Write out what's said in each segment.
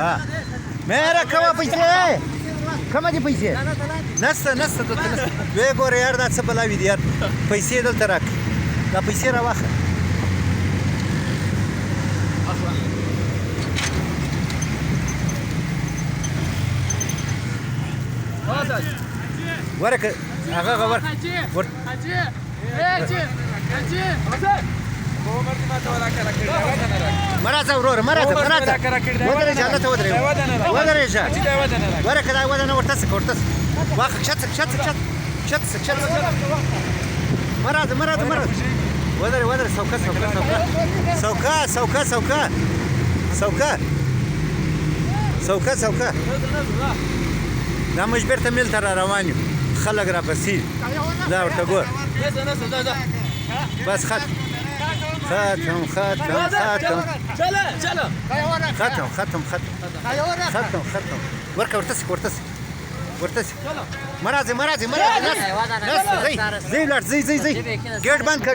ها مهره کومه پیسې کومه دي پیسې نسته دلته نسته وی ګوره یار دا څه بلاوي دي یار پیسې دلته راک دا پیسې راواخله ورکه هغه ور مراتب ورور مراتب ودرې جانته ودرې ورکه دا ودانه ورتسک واخ شت مراتب ودرې سوکا دا مجبر ته مل تر روان یو خلک را پسې دا ورته ګور بس ختم ورکه ورتسک مرازي زي گیٹ بند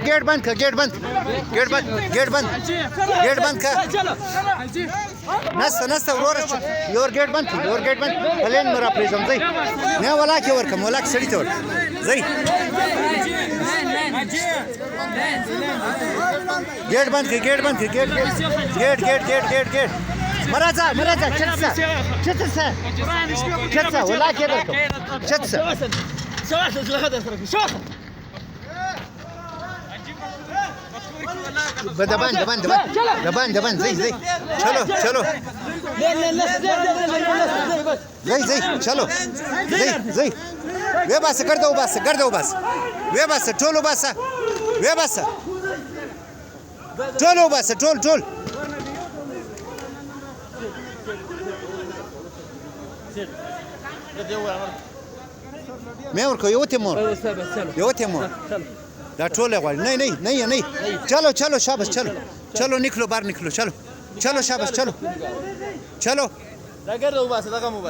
نسته ورور یور گیٹ بند پلین مرا پریزم زي نه ولاکه ورکم ولاک سړی ته ورک زي گیٹ بند مرازا چتسا ولاکه ورکم چتسا دبان زي چلو زي چلو زي وی باسه ګرځو بس وی باسه ټولو باسه ټول مې ورکو یو تیمور دا ټول غواړي نه چلو شاباش چلو نکلو بار نکلو چلو شاباش چلو دا ګرځو باسه دغه مو